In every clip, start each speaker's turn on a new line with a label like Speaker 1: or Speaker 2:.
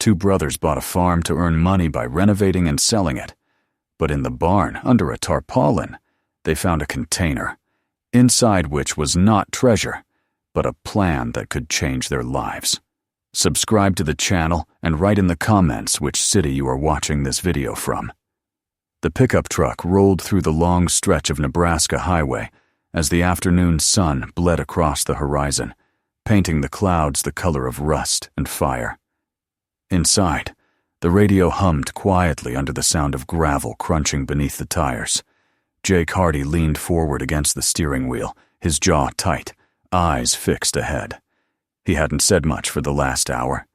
Speaker 1: two brothers bought a farm to earn money by renovating and selling it. But in the barn, under a tarpaulin, they found a container, inside which was not treasure, but a plan that could change their lives. Subscribe to the channel and write in the comments which city you are watching this video from. The pickup truck rolled through the long stretch of Nebraska highway as the afternoon sun bled across the horizon, painting the clouds the color of rust and fire. Inside, the radio hummed quietly under the sound of gravel crunching beneath the tires. Jake Hardy leaned forward against the steering wheel, his jaw tight, eyes fixed ahead. He hadn't said much for the last hour.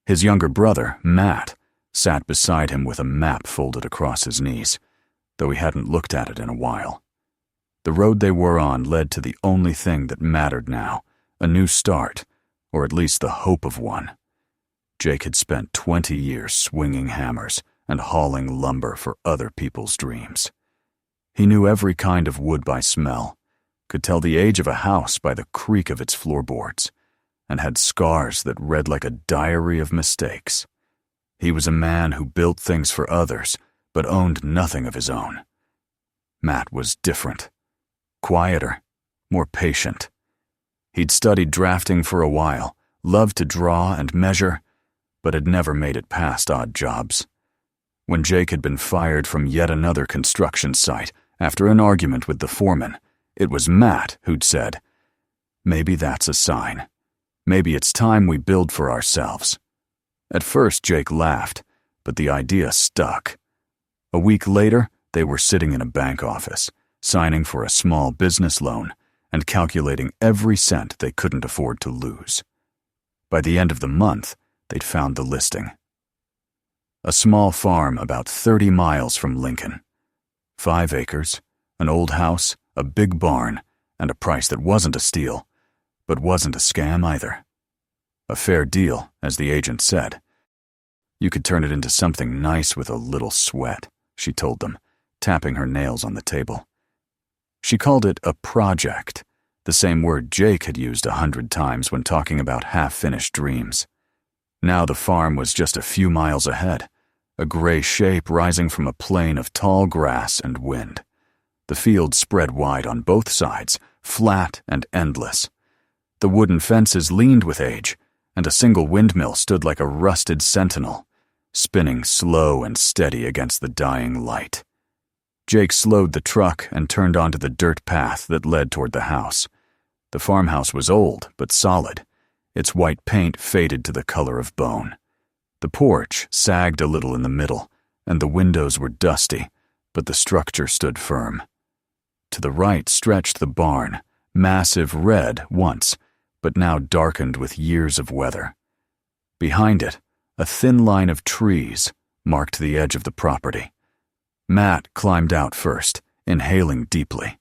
Speaker 1: His younger brother, Matt, sat beside him with a map folded across his knees, though he hadn't looked at it in a while. The road they were on led to the only thing that mattered now, a new start, or at least the hope of one. Jake had spent 20 years swinging hammers and hauling lumber for other people's dreams. He knew every kind of wood by smell, could tell the age of a house by the creak of its floorboards, and had scars that read like a diary of mistakes. He was a man who built things for others, but owned nothing of his own. Matt was different, quieter, more patient. He'd studied drafting for a while, loved to draw and measure, but had never made it past odd jobs. When Jake had been fired from yet another construction site after an argument with the foreman, it was Matt who'd said, "Maybe that's a sign. Maybe it's time we build for ourselves." At first, Jake laughed, but the idea stuck. A week later, they were sitting in a bank office, signing for a small business loan and calculating every cent they couldn't afford to lose. By the end of the month, they'd found the listing. A small farm about 30 miles from Lincoln. 5 acres, an old house, a big barn, and a price that wasn't a steal, but wasn't a scam either. A fair deal, as the agent said. You could turn it into something nice with a little sweat, she told them, tapping her nails on the table. She called it a project, the same word Jake had used 100 times when talking about half-finished dreams. Now the farm was just a few miles ahead, a gray shape rising from a plain of tall grass and wind. The field spread wide on both sides, flat and endless. The wooden fences leaned with age, and a single windmill stood like a rusted sentinel, spinning slow and steady against the dying light. Jake slowed the truck and turned onto the dirt path that led toward the house. The farmhouse was old but solid, its white paint faded to the color of bone. The porch sagged a little in the middle, and the windows were dusty, but the structure stood firm. To the right stretched the barn, massive red once, but now darkened with years of weather. Behind it, a thin line of trees marked the edge of the property. Matt climbed out first, inhaling deeply.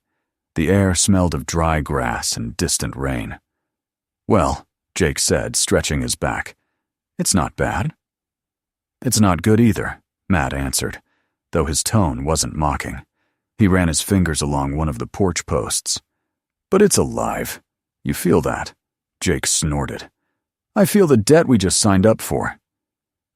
Speaker 1: The air smelled of dry grass and distant rain. "Well," Jake said, stretching his back, "it's not bad." "It's not good either," Matt answered, though his tone wasn't mocking. He ran his fingers along one of the porch posts. "But it's alive. You feel that?" Jake snorted. "I feel the debt we just signed up for."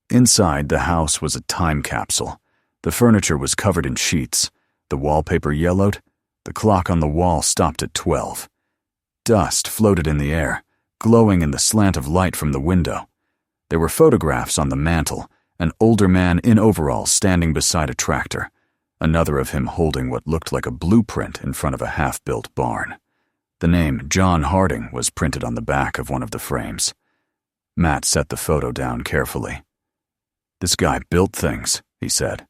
Speaker 1: Inside, the house was a time capsule. The furniture was covered in sheets, the wallpaper yellowed, the clock on the wall stopped at 12. Dust floated in the air, glowing in the slant of light from the window. There were photographs on the mantel, an older man in overalls standing beside a tractor, another of him holding what looked like a blueprint in front of a half-built barn. The name John Harding was printed on the back of one of the frames. Matt set the photo down carefully. "This guy built things," he said.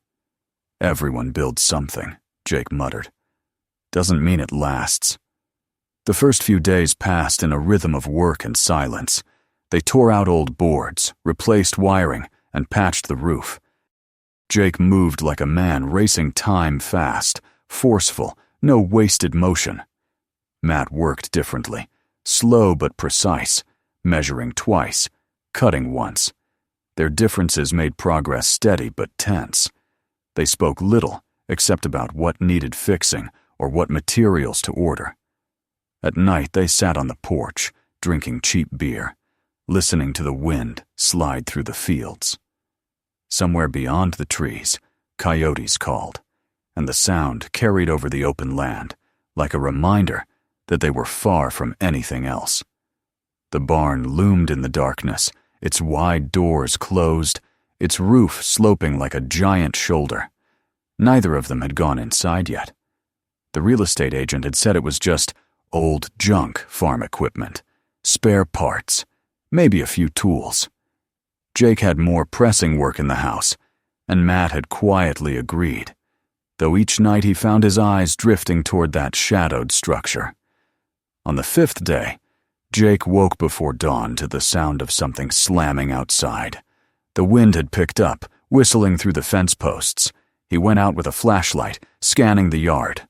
Speaker 1: "Everyone builds something," Jake muttered. "Doesn't mean it lasts." The first few days passed in a rhythm of work and silence. They tore out old boards, replaced wiring, and patched the roof. Jake moved like a man racing time fast, forceful, no wasted motion. Matt worked differently, slow but precise, measuring twice, cutting once. Their differences made progress steady but tense. They spoke little, except about what needed fixing or what materials to order. At night they sat on the porch, drinking cheap beer, listening to the wind slide through the fields. Somewhere beyond the trees, coyotes called, and the sound carried over the open land, like a reminder that they were far from anything else. The barn loomed in the darkness, its wide doors closed, its roof sloping like a giant shoulder. Neither of them had gone inside yet. The real estate agent had said it was just old junk farm equipment, spare parts, maybe a few tools. Jake had more pressing work in the house, and Matt had quietly agreed, though each night he found his eyes drifting toward that shadowed structure. On the 5th day, Jake woke before dawn to the sound of something slamming outside. The wind had picked up, whistling through the fence posts. He went out with a flashlight, scanning the yard.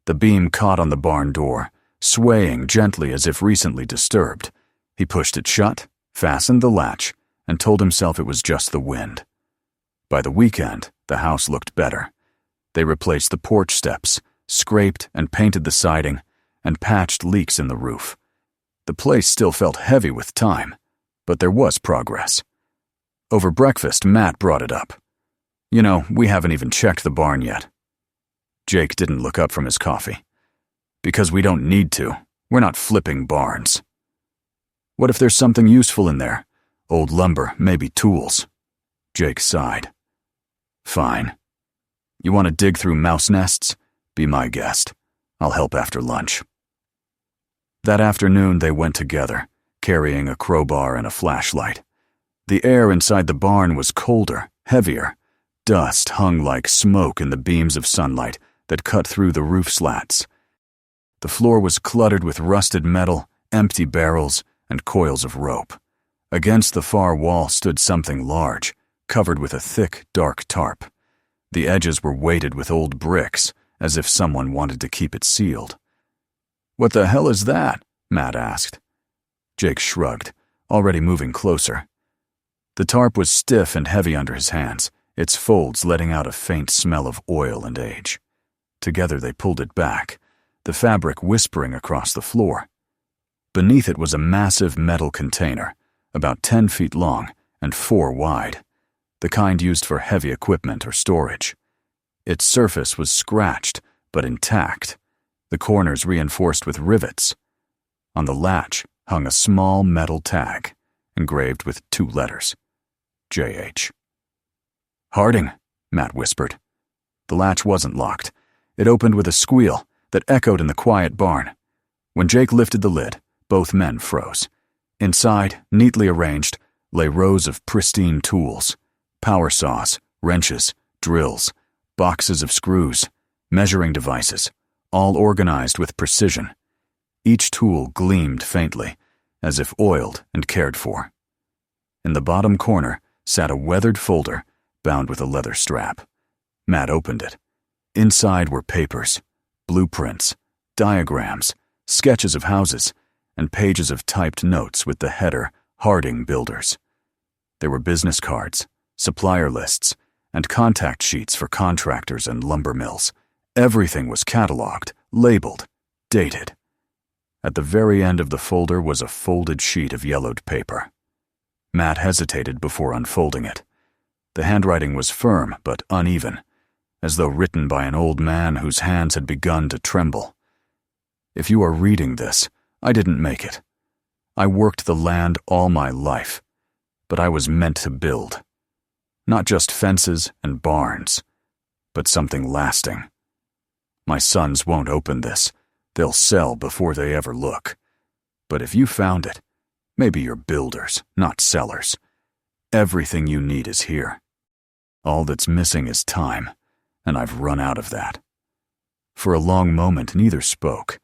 Speaker 1: The beam caught on the barn door, swaying gently as if recently disturbed. He pushed it shut, fastened the latch, and told himself it was just the wind. By the weekend, the house looked better. They replaced the porch steps, scraped and painted the siding, and patched leaks in the roof. The place still felt heavy with time, but there was progress. Over breakfast, Matt brought it up. "You know, we haven't even checked the barn yet." Jake didn't look up from his coffee. "Because we don't need to. We're not flipping barns." "What if there's something useful in there? Old lumber, maybe tools." Jake sighed. "Fine. You want to dig through mouse nests? Be my guest. I'll help after lunch." That afternoon they went together, carrying a crowbar and a flashlight. The air inside the barn was colder, heavier. Dust hung like smoke in the beams of sunlight that cut through the roof slats. The floor was cluttered with rusted metal, empty barrels, and coils of rope. Against the far wall stood something large, covered with a thick, dark tarp. The edges were weighted with old bricks, as if someone wanted to keep it sealed. "What the hell is that?" Matt asked. Jake shrugged, already moving closer. The tarp was stiff and heavy under his hands, its folds letting out a faint smell of oil and age. Together they pulled it back, the fabric whispering across the floor. Beneath it was a massive metal container, about 10 feet long and 4 wide, the kind used for heavy equipment or storage. Its surface was scratched, but intact, the corners reinforced with rivets. On the latch hung a small metal tag, engraved with 2 letters, J.H. "Harding," Matt whispered. The latch wasn't locked. It opened with a squeal that echoed in the quiet barn. When Jake lifted the lid, both men froze. Inside, neatly arranged, lay rows of pristine tools: power saws, wrenches, drills, boxes of screws, measuring devices, all organized with precision. Each tool gleamed faintly, as if oiled and cared for. In the bottom corner sat a weathered folder bound with a leather strap. Matt opened it. Inside were papers, blueprints, diagrams, sketches of houses, and pages of typed notes with the header Harding Builders. There were business cards, supplier lists, and contact sheets for contractors and lumber mills. Everything was cataloged, labeled, dated. At the very end of the folder was a folded sheet of yellowed paper. Matt hesitated before unfolding it. The handwriting was firm but uneven, as though written by an old man whose hands had begun to tremble. "If you are reading this, I didn't make it. I worked the land all my life, but I was meant to build. Not just fences and barns, but something lasting. My sons won't open this. They'll sell before they ever look. But if you found it, maybe you're builders, not sellers. Everything you need is here. All that's missing is time, and I've run out of that." For a long moment, neither spoke.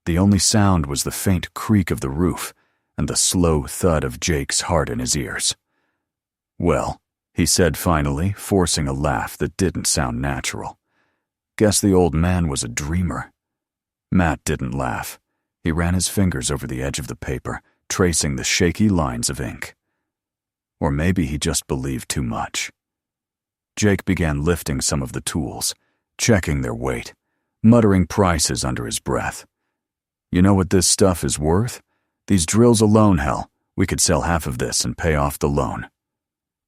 Speaker 1: The only sound was the faint creak of the roof and the slow thud of Jake's heart in his ears. "Well," he said finally, forcing a laugh that didn't sound natural. "Guess the old man was a dreamer." Matt didn't laugh. He ran his fingers over the edge of the paper, tracing the shaky lines of ink. Or maybe he just believed too much. Jake began lifting some of the tools, checking their weight, muttering prices under his breath. "You know what this stuff is worth? These drills alone, hell, we could sell half of this and pay off the loan."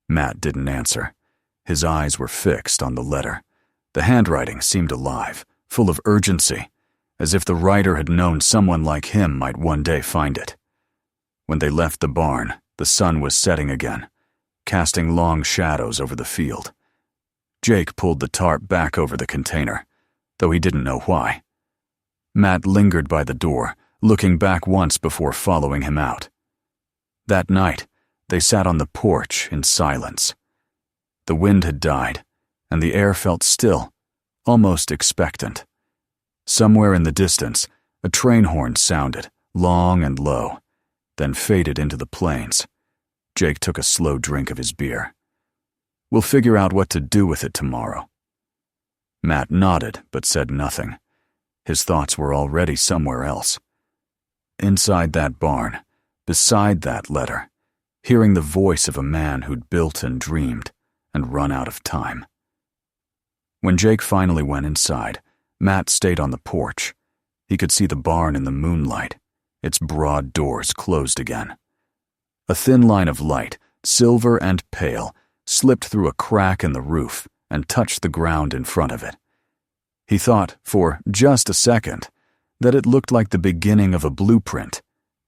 Speaker 1: Matt didn't answer. His eyes were fixed on the letter. The handwriting seemed alive, full of urgency, as if the writer had known someone like him might one day find it. When they left the barn, the sun was setting again, casting long shadows over the field. Jake pulled the tarp back over the container, though he didn't know why. Matt lingered by the door, looking back once before following him out. That night, they sat on the porch in silence. The wind had died, and the air felt still, almost expectant. Somewhere in the distance, a train horn sounded, long and low, then faded into the plains. Jake took a slow drink of his beer. "We'll figure out what to do with it tomorrow." Matt nodded, but said nothing. His thoughts were already somewhere else. Inside that barn, beside that letter, hearing the voice of a man who'd built and dreamed and run out of time. When Jake finally went inside, Matt stayed on the porch. He could see the barn in the moonlight, its broad doors closed again. A thin line of light, silver and pale, slipped through a crack in the roof and touched the ground in front of it. He thought, for just a second, that it looked like the beginning of a blueprint,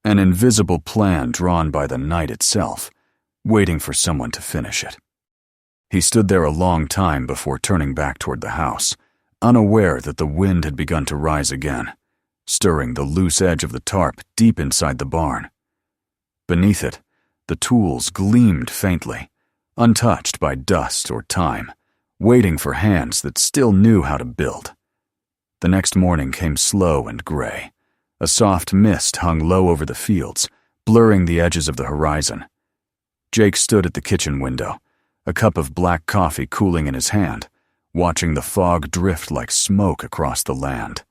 Speaker 1: an invisible plan drawn by the night itself, waiting for someone to finish it. He stood there a long time before turning back toward the house, unaware that the wind had begun to rise again, stirring the loose edge of the tarp deep inside the barn. Beneath it, the tools gleamed faintly, untouched by dust or time, waiting for hands that still knew how to build. The next morning came slow and gray. A soft mist hung low over the fields, blurring the edges of the horizon. Jake stood at the kitchen window, a cup of black coffee cooling in his hand, watching the fog drift like smoke across the land.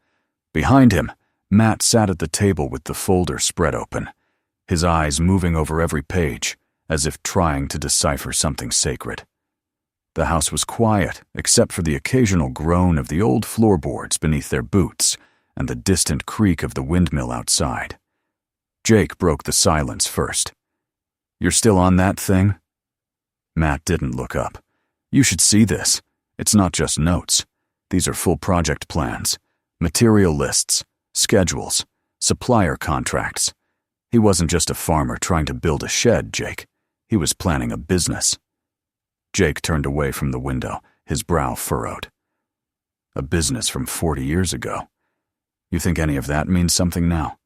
Speaker 1: Behind him, Matt sat at the table with the folder spread open, his eyes moving over every page, as if trying to decipher something sacred. The house was quiet, except for the occasional groan of the old floorboards beneath their boots and the distant creak of the windmill outside. Jake broke the silence first. "You're still on that thing?" Matt didn't look up. "You should see this. It's not just notes. These are full project plans, material lists, schedules, supplier contracts. He wasn't just a farmer trying to build a shed, Jake. He was planning a business." Jake turned away from the window, his brow furrowed. "A business from 40 years ago. You think any of that means something now?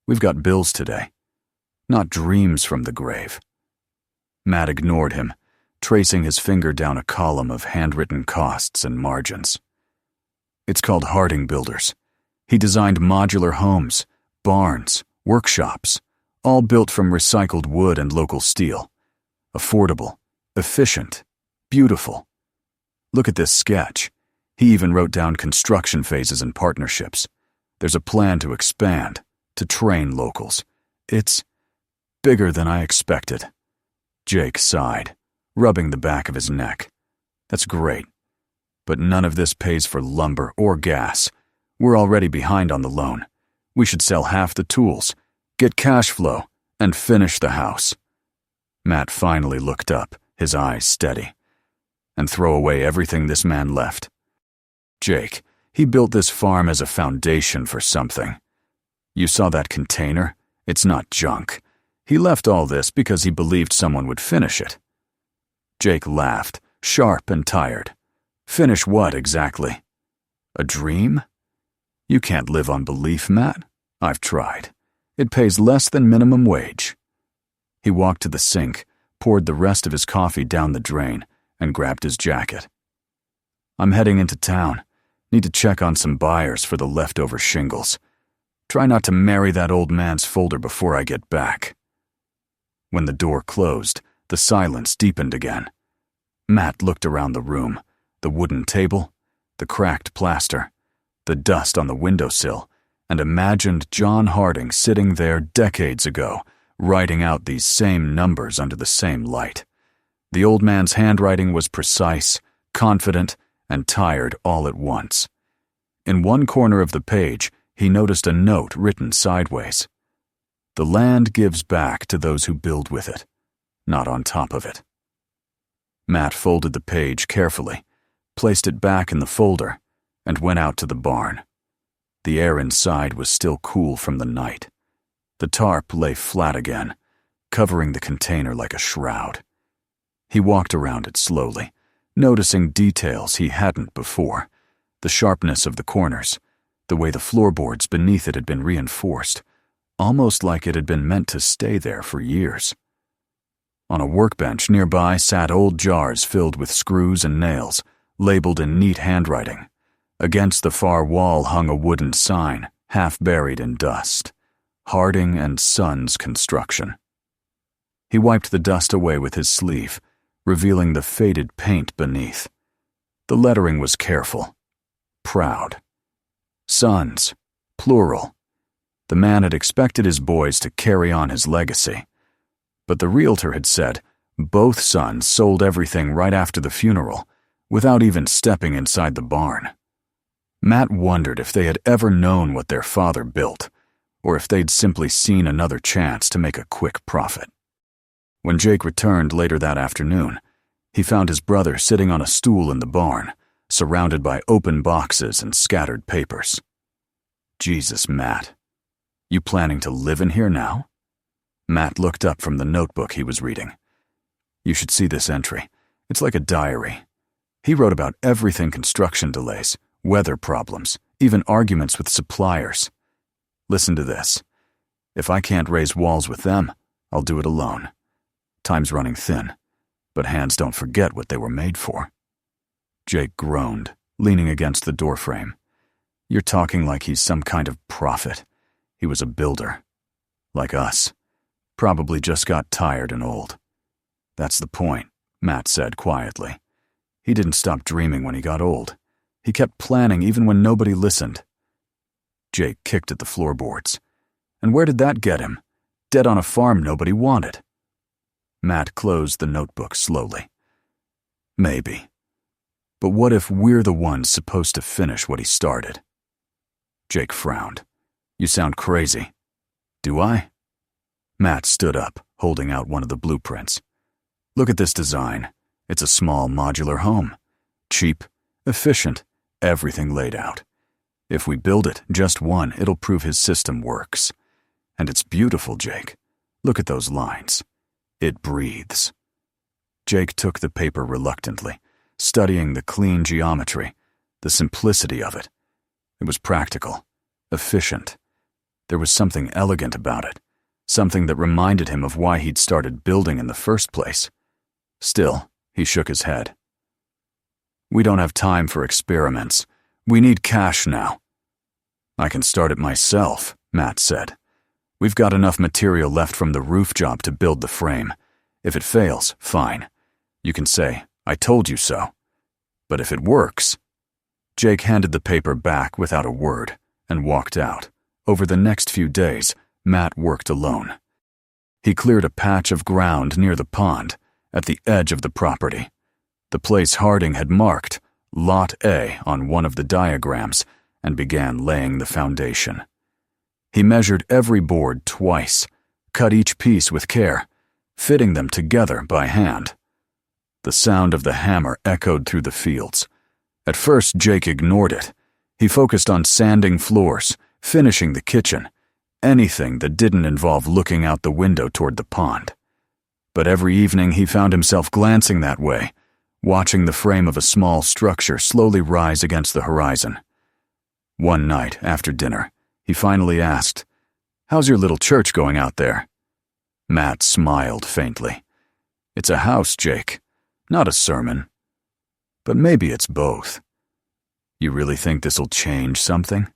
Speaker 1: We've got bills today, not dreams from the grave." Matt ignored him, tracing his finger down a column of handwritten costs and margins. "It's called Harding Builders. He designed modular homes, barns, workshops, all built from recycled wood and local steel. Affordable, efficient, beautiful. Look at this sketch. He even wrote down construction phases and partnerships. There's a plan to expand, to train locals. It's bigger than I expected." Jake sighed, rubbing the back of his neck. "That's great. But none of this pays for lumber or gas. We're already behind on the loan. We should sell half the tools, get cash flow, and finish the house." Matt finally looked up, his eyes steady. "And throw away everything this man left. Jake, he built this farm as a foundation for something. You saw that container? It's not junk. He left all this because he believed someone would finish it." Jake laughed, sharp and tired. "Finish what exactly? A dream? You can't live on belief, Matt. I've tried. It pays less than minimum wage." He walked to the sink, poured the rest of his coffee down the drain, and grabbed his jacket. "I'm heading into town. Need to check on some buyers for the leftover shingles. Try not to marry that old man's folder before I get back." When the door closed, the silence deepened again. Matt looked around the room, the wooden table, the cracked plaster, the dust on the windowsill, and imagined John Harding sitting there decades ago, writing out these same numbers under the same light. The old man's handwriting was precise, confident, and tired all at once. In one corner of the page, he noticed a note written sideways. "The land gives back to those who build with it, not on top of it." Matt folded the page carefully, placed it back in the folder, and went out to the barn. The air inside was still cool from the night. The tarp lay flat again, covering the container like a shroud. He walked around it slowly, noticing details he hadn't before: the sharpness of the corners, the way the floorboards beneath it had been reinforced, almost like it had been meant to stay there for years. On a workbench nearby sat old jars filled with screws and nails, labeled in neat handwriting. Against the far wall hung a wooden sign, half buried in dust: Harding and Sons Construction. He wiped the dust away with his sleeve, revealing the faded paint beneath. The lettering was careful, proud. Sons, plural. The man had expected his boys to carry on his legacy. But the realtor had said both sons sold everything right after the funeral, without even stepping inside the barn. Matt wondered if they had ever known what their father built, or if they'd simply seen another chance to make a quick profit. When Jake returned later that afternoon, he found his brother sitting on a stool in the barn, surrounded by open boxes and scattered papers. "Jesus, Matt. You planning to live in here now?" Matt looked up from the notebook he was reading. "You should see this entry. It's like a diary. He wrote about everything: construction delays, weather problems, even arguments with suppliers. Listen to this. If I can't raise walls with them, I'll do it alone. Time's running thin, but hands don't forget what they were made for." Jake groaned, leaning against the doorframe. "You're talking like he's some kind of prophet. He was a builder. Like us. Probably just got tired and old." "That's the point," Matt said quietly. "He didn't stop dreaming when he got old. He kept planning even when nobody listened." Jake kicked at the floorboards. "And where did that get him? Dead on a farm nobody wanted." Matt closed the notebook slowly. "Maybe. But what if we're the ones supposed to finish what he started?" Jake frowned. "You sound crazy." "Do I?" Matt stood up, holding out one of the blueprints. "Look at this design. It's a small modular home. Cheap, efficient, everything laid out. If we build it, just one, it'll prove his system works. And it's beautiful, Jake. Look at those lines. It breathes." Jake took the paper reluctantly, studying the clean geometry, the simplicity of it. It was practical, efficient. There was something elegant about it, something that reminded him of why he'd started building in the first place. Still, he shook his head. "We don't have time for experiments. We need cash now." "I can start it myself," Matt said. "We've got enough material left from the roof job to build the frame. If it fails, fine. You can say, 'I told you so.' But if it works—" Jake handed the paper back without a word and walked out. Over the next few days, Matt worked alone. He cleared a patch of ground near the pond, at the edge of the property. The place Harding had marked, Lot A, on one of the diagrams, and began laying the foundation. He measured every board twice, cut each piece with care, fitting them together by hand. The sound of the hammer echoed through the fields. At first, Jake ignored it. He focused on sanding floors, finishing the kitchen, anything that didn't involve looking out the window toward the pond. But every evening he found himself glancing that way, watching the frame of a small structure slowly rise against the horizon. One night, after dinner, he finally asked, "How's your little church going out there?" Matt smiled faintly. "It's a house, Jake, not a sermon. But maybe it's both." "You really think this'll change something?"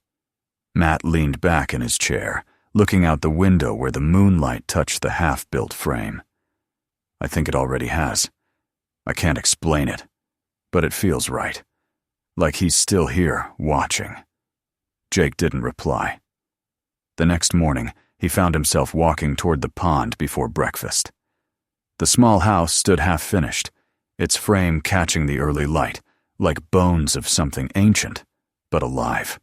Speaker 1: Matt leaned back in his chair, looking out the window where the moonlight touched the half-built frame. "I think it already has. I can't explain it, but it feels right. Like he's still here, watching." Jake didn't reply. The next morning, he found himself walking toward the pond before breakfast. The small house stood half-finished, its frame catching the early light, like bones of something ancient, but alive.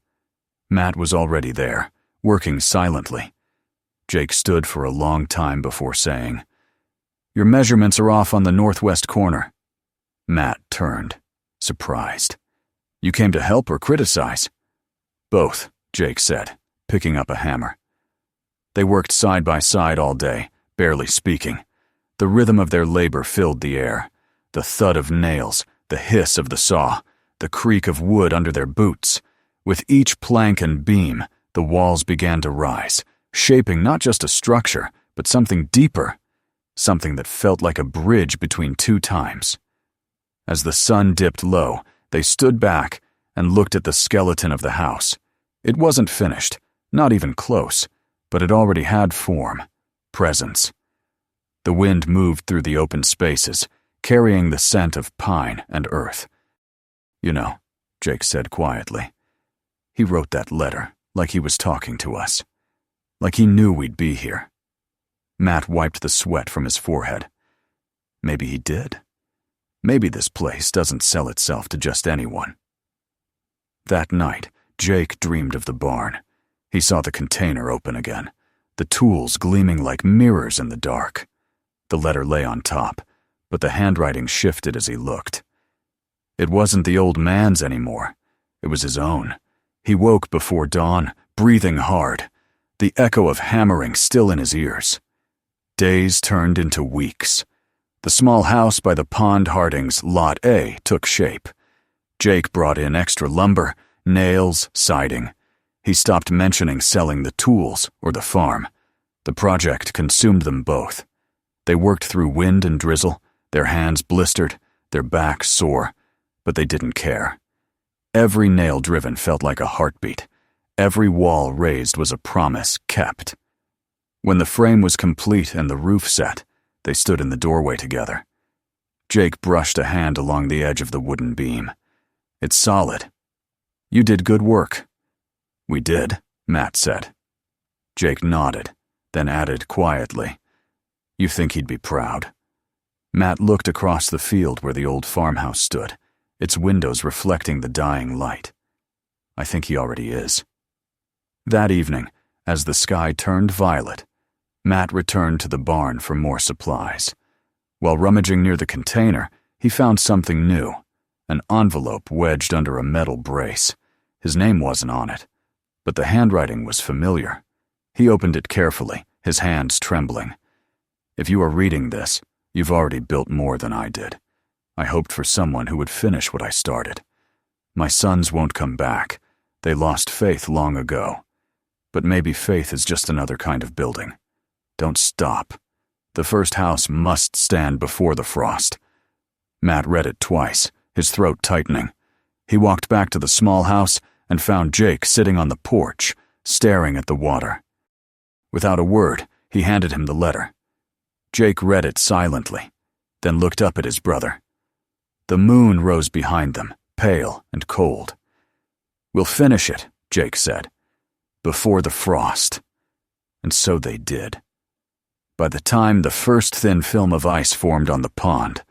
Speaker 1: Matt was already there, working silently. Jake stood for a long time before saying, "Your measurements are off on the northwest corner." Matt turned, surprised. You came to help or criticize? Both, Jake said, picking up a hammer. They worked side by side all day, barely speaking. The rhythm of their labor filled the air. The thud of nails, the hiss of the saw, the creak of wood under their boots. With each plank and beam, the walls began to rise, shaping not just a structure, but something deeper, something that felt like a bridge between two times. As the sun dipped low, they stood back and looked at the skeleton of the house. It wasn't finished, not even close, but it already had form, presence. The wind moved through the open spaces, carrying the scent of pine and earth. You know, Jake said quietly, he wrote that letter like he was talking to us, like he knew we'd be here. Matt wiped the sweat from his forehead. Maybe he did. Maybe this place doesn't sell itself to just anyone. That night, Jake dreamed of the barn. He saw the container open again, the tools gleaming like mirrors in the dark. The letter lay on top, but the handwriting shifted as he looked. It wasn't the old man's anymore. It was his own. He woke before dawn, breathing hard, the echo of hammering still in his ears. Days turned into weeks. The small house by the pond Harding's Lot A took shape. Jake brought in extra lumber, nails, siding. He stopped mentioning selling the tools or the farm. The project consumed them both. They worked through wind and drizzle, their hands blistered, their backs sore, but they didn't care. Every nail driven felt like a heartbeat. Every wall raised was a promise kept. When the frame was complete and the roof set, they stood in the doorway together. Jake brushed a hand along the edge of the wooden beam. It's solid. You did good work. We did, Matt said. Jake nodded, then added quietly, You think he'd be proud? Matt looked across the field where the old farmhouse stood, its windows reflecting the dying light. I think he already is. That evening, as the sky turned violet, Matt returned to the barn for more supplies. While rummaging near the container, he found something new, an envelope wedged under a metal brace. His name wasn't on it, but the handwriting was familiar. He opened it carefully, his hands trembling. If you are reading this, you've already built more than I did. I hoped for someone who would finish what I started. My sons won't come back. They lost faith long ago. But maybe faith is just another kind of building. Don't stop. The first house must stand before the frost. Matt read it twice, his throat tightening. He walked back to the small house and found Jake sitting on the porch, staring at the water. Without a word, he handed him the letter. Jake read it silently, then looked up at his brother. The moon rose behind them, pale and cold. We'll finish it, Jake said, before the frost. And so they did. By the time the first thin film of ice formed on the pond,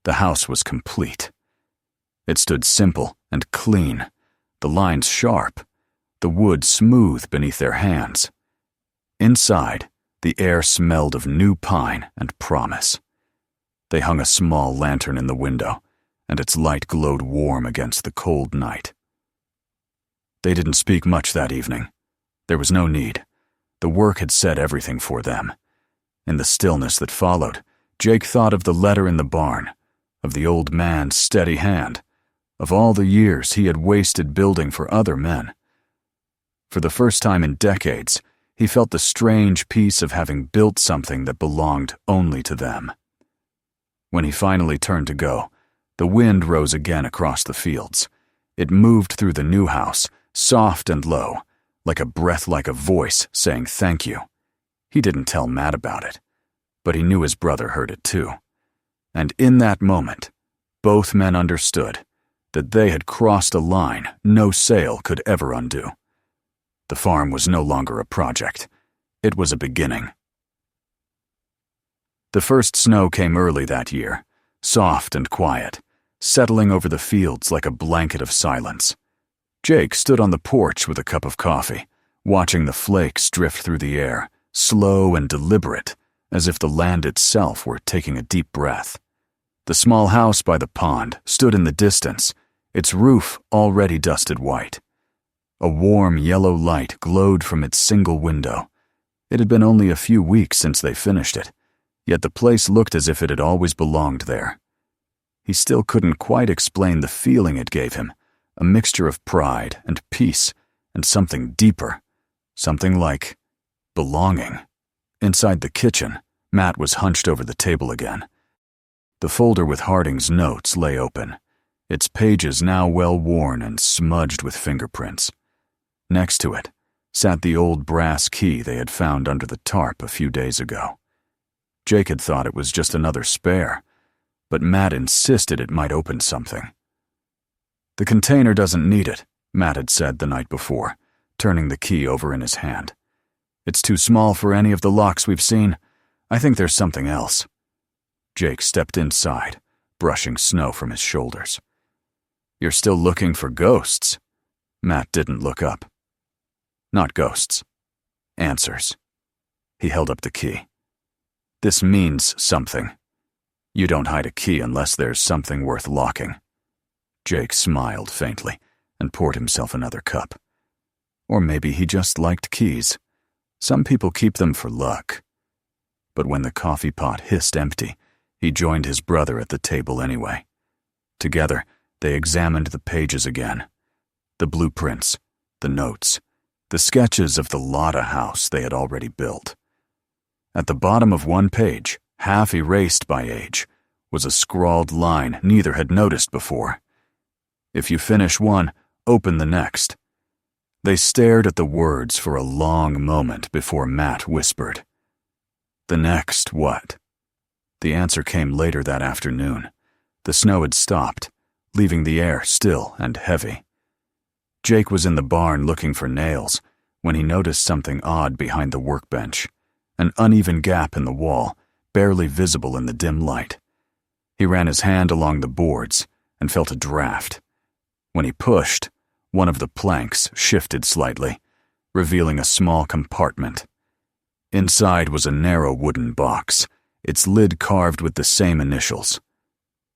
Speaker 1: the house was complete. It stood simple and clean, the lines sharp, the wood smooth beneath their hands. Inside, the air smelled of new pine and promise. They hung a small lantern in the window, and its light glowed warm against the cold night. They didn't speak much that evening. There was no need. The work had said everything for them. In the stillness that followed, Jake thought of the letter in the barn, of the old man's steady hand, of all the years he had wasted building for other men. For the first time in decades, he felt the strange peace of having built something that belonged only to them. When he finally turned to go, the wind rose again across the fields. It moved through the new house, soft and low, like a breath, like a voice saying thank you. He didn't tell Matt about it, but he knew his brother heard it too. And in that moment, both men understood that they had crossed a line no sail could ever undo. The farm was no longer a project. It was a beginning. The first snow came early that year, soft and quiet, settling over the fields like a blanket of silence. Jake stood on the porch with a cup of coffee, watching the flakes drift through the air, slow and deliberate, as if the land itself were taking a deep breath. The small house by the pond stood in the distance, its roof already dusted white. A warm yellow light glowed from its single window. It had been only a few weeks since they finished it, yet the place looked as if it had always belonged there. He still couldn't quite explain the feeling it gave him, a mixture of pride and peace and something deeper, something like belonging. Inside the kitchen, Matt was hunched over the table again. The folder with Harding's notes lay open, its pages now well worn and smudged with fingerprints. Next to it sat the old brass key they had found under the tarp a few days ago. Jake had thought it was just another spare, but Matt insisted it might open something. "The container doesn't need it," Matt had said the night before, turning the key over in his hand. "It's too small for any of the locks we've seen. I think there's something else." Jake stepped inside, brushing snow from his shoulders. "You're still looking for ghosts?" Matt didn't look up. "Not ghosts. Answers." He held up the key. "This means something. You don't hide a key unless there's something worth locking." Jake smiled faintly and poured himself another cup. Or maybe he just liked keys. Some people keep them for luck. But when the coffee pot hissed empty, he joined his brother at the table anyway. Together, they examined the pages again. The blueprints, the notes, the sketches of the Lotta house they had already built. At the bottom of one page, half erased by age, was a scrawled line neither had noticed before. "If you finish one, open the next." They stared at the words for a long moment before Matt whispered, "The next what?" The answer came later that afternoon. The snow had stopped, leaving the air still and heavy. Jake was in the barn looking for nails when he noticed something odd behind the workbench, an uneven gap in the wall, barely visible in the dim light. He ran his hand along the boards and felt a draft. When he pushed, one of the planks shifted slightly, revealing a small compartment. Inside was a narrow wooden box, its lid carved with the same initials.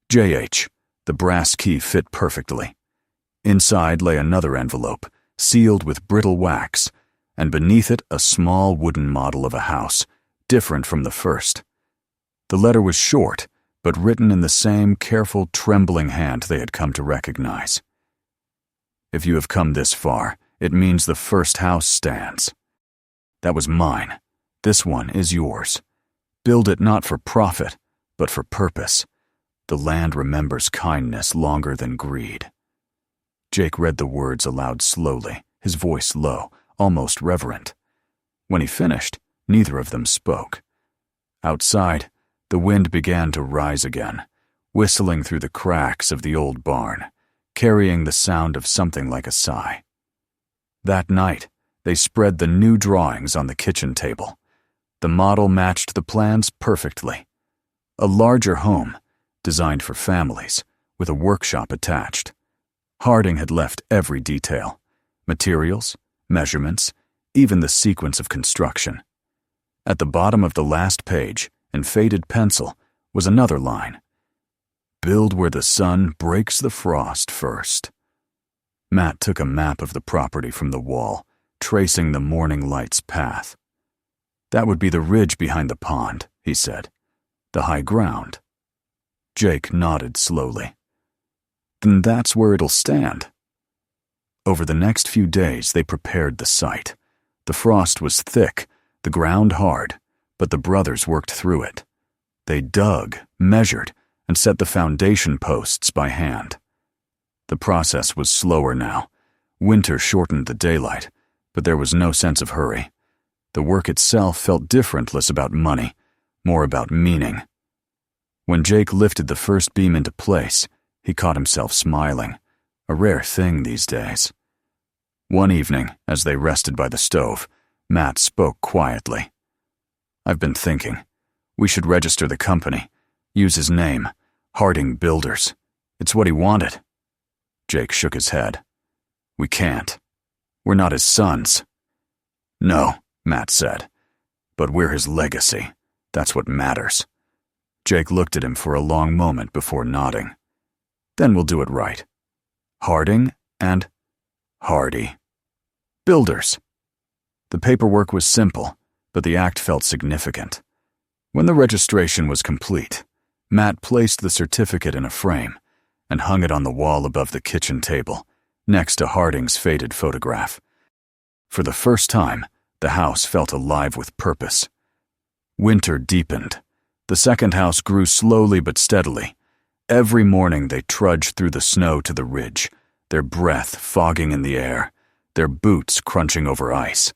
Speaker 1: JH, the brass key fit perfectly. Inside lay another envelope, sealed with brittle wax, and beneath it a small wooden model of a house, different from the first. The letter was short, but written in the same careful, trembling hand they had come to recognize. "If you have come this far, it means the first house stands. That was mine. This one is yours. Build it not for profit, but for purpose. The land remembers kindness longer than greed." Jake read the words aloud slowly, his voice low, almost reverent. When he finished, neither of them spoke. Outside, the wind began to rise again, whistling through the cracks of the old barn, carrying the sound of something like a sigh. That night, they spread the new drawings on the kitchen table. The model matched the plans perfectly. A larger home, designed for families, with a workshop attached. Harding had left every detail: materials, measurements, even the sequence of construction. At the bottom of the last page, in faded pencil, was another line: "Build where the sun breaks the frost first." Matt took a map of the property from the wall, tracing the morning light's path. "That would be the ridge behind the pond," he said. "The high ground." Jake nodded slowly. "Then that's where it'll stand." Over the next few days, they prepared the site. The frost was thick, the ground hard, but the brothers worked through it. They dug, measured, and set the foundation posts by hand. The process was slower now. Winter shortened the daylight, but there was no sense of hurry. The work itself felt different, less about money, more about meaning. When Jake lifted the first beam into place, he caught himself smiling, a rare thing these days. One evening, as they rested by the stove, Matt spoke quietly. "I've been thinking. We should register the company. Use his name, Harding Builders. It's what he wanted." Jake shook his head. "We can't. We're not his sons." "No," Matt said. "But we're his legacy. That's what matters." Jake looked at him for a long moment before nodding. Then we'll do it right. Harding and Hardy. Builders. The paperwork was simple, but the act felt significant. When the registration was complete, Matt placed the certificate in a frame and hung it on the wall above the kitchen table, next to Harding's faded photograph. For the first time, the house felt alive with purpose. Winter deepened. The second house grew slowly but steadily. Every morning they trudged through the snow to the ridge, their breath fogging in the air, their boots crunching over ice.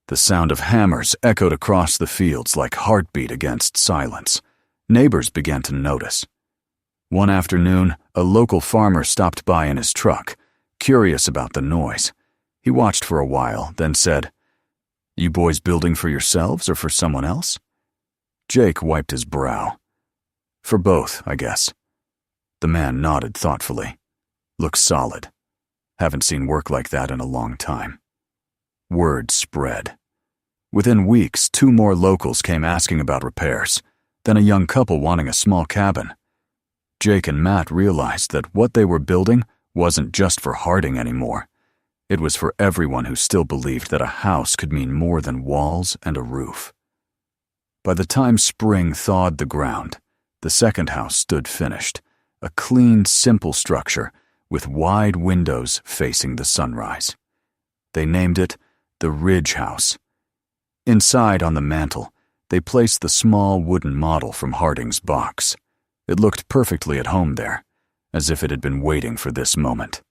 Speaker 1: The sound of hammers echoed across the fields like heartbeat against silence. Neighbors began to notice. One afternoon, a local farmer stopped by in his truck, curious about the noise. He watched for a while, then said, "You boys building for yourselves or for someone else?" Jake wiped his brow. "For both, I guess." The man nodded thoughtfully. "Looks solid. Haven't seen work like that in a long time." Word spread. Within weeks, 2 more locals came asking about repairs, then a young couple wanting a small cabin. Jake and Matt realized that what they were building wasn't just for Harding anymore. It was for everyone who still believed that a house could mean more than walls and a roof. By the time spring thawed the ground, the second house stood finished, a clean, simple structure with wide windows facing the sunrise. They named it the Ridge House. Inside on the mantel, they placed the small wooden model from Harding's box. It looked perfectly at home there, as if it had been waiting for this moment.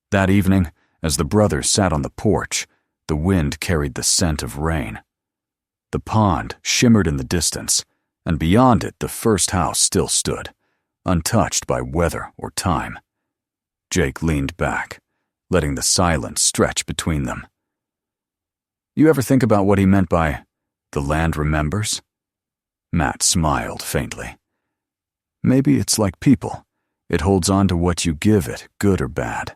Speaker 1: That evening, as the brothers sat on the porch, the wind carried the scent of rain. The pond shimmered in the distance, and beyond it the first house still stood, untouched by weather or time. Jake leaned back, letting the silence stretch between them. "You ever think about what he meant by, 'the land remembers'?" Matt smiled faintly. "Maybe it's like people. It holds on to what you give it, good or bad.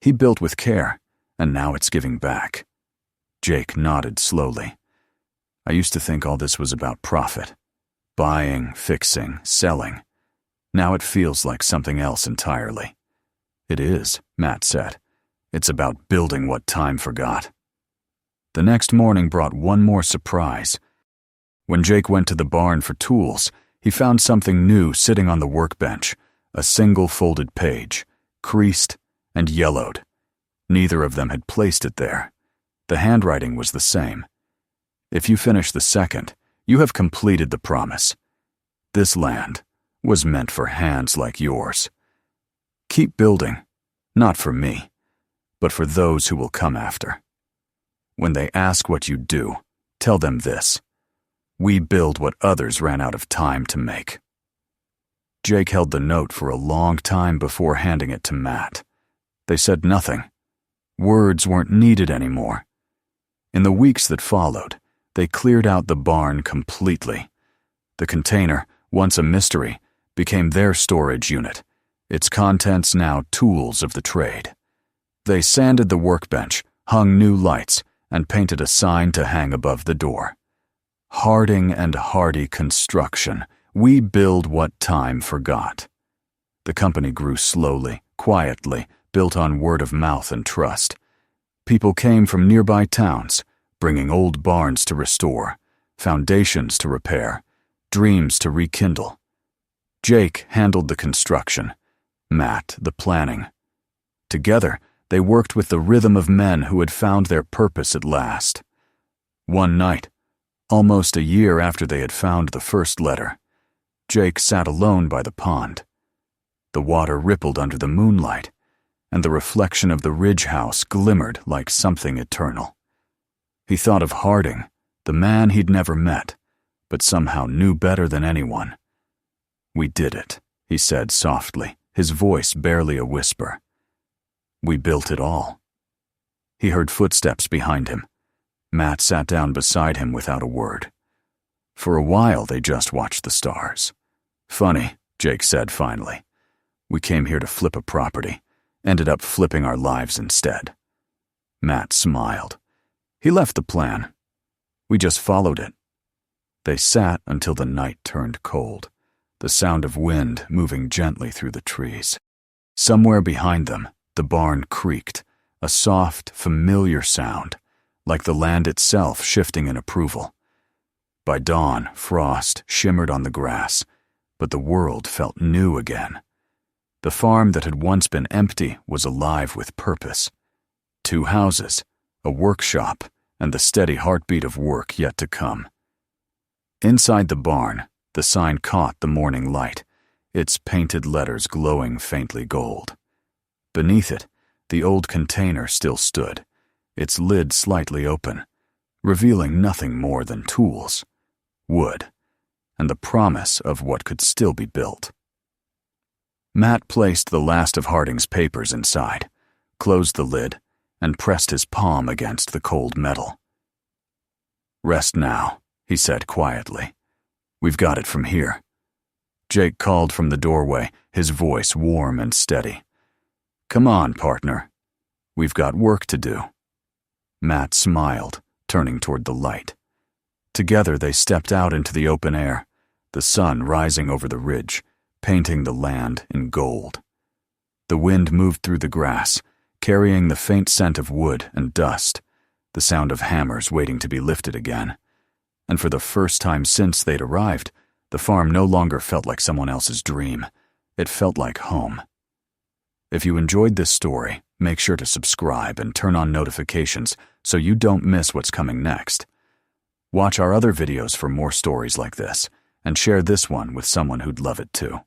Speaker 1: He built with care, and now it's giving back." Jake nodded slowly. "I used to think all this was about profit. Buying, fixing, selling. Now it feels like something else entirely." "It is," Matt said. "It's about building what time forgot." The next morning brought one more surprise. When Jake went to the barn for tools, he found something new sitting on the workbench, a single folded page, creased and yellowed. Neither of them had placed it there. The handwriting was the same. "If you finish the second, you have completed the promise. This land was meant for hands like yours. Keep building, not for me, but for those who will come after. When they ask what you do, tell them this: we build what others ran out of time to make." Jake held the note for a long time before handing it to Matt. They said nothing. Words weren't needed anymore. In the weeks that followed, they cleared out the barn completely. The container, once a mystery, became their storage unit, its contents now tools of the trade. They sanded the workbench, hung new lights, and painted a sign to hang above the door. "Harding and Hardy Construction. We build what time forgot." The company grew slowly, quietly, built on word of mouth and trust. People came from nearby towns, bringing old barns to restore, foundations to repair, dreams to rekindle. Jake handled the construction, Matt the planning. Together, they worked with the rhythm of men who had found their purpose at last. One night, almost a year after they had found the first letter, Jake sat alone by the pond. The water rippled under the moonlight, and the reflection of the Ridge House glimmered like something eternal. He thought of Harding, the man he'd never met, but somehow knew better than anyone. "We did it," he said softly, his voice barely a whisper. "We built it all." He heard footsteps behind him. Matt sat down beside him without a word. For a while they just watched the stars. "Funny," Jake said finally. "We came here to flip a property, ended up flipping our lives instead." Matt smiled. "He left the plan. We just followed it." They sat until the night turned cold. the sound of wind moving gently through the trees. Somewhere behind them, the barn creaked, a soft, familiar sound, like the land itself shifting in approval. By dawn, frost shimmered on the grass, but the world felt new again. The farm that had once been empty was alive with purpose. 2 houses, a workshop, and the steady heartbeat of work yet to come. Inside the barn, the sign caught the morning light, its painted letters glowing faintly gold. Beneath it, the old container still stood, its lid slightly open, revealing nothing more than tools, wood, and the promise of what could still be built. Matt placed the last of Harding's papers inside, closed the lid, and pressed his palm against the cold metal. "Rest now," he said quietly. "We've got it from here." Jake called from the doorway, his voice warm and steady. "Come on, partner. We've got work to do." Matt smiled, turning toward the light. Together they stepped out into the open air, the sun rising over the ridge, painting the land in gold. The wind moved through the grass, carrying the faint scent of wood and dust, the sound of hammers waiting to be lifted again. And for the first time since they'd arrived, the farm no longer felt like someone else's dream. It felt like home. If you enjoyed this story, make sure to subscribe and turn on notifications so you don't miss what's coming next. Watch our other videos for more stories like this, and share this one with someone who'd love it too.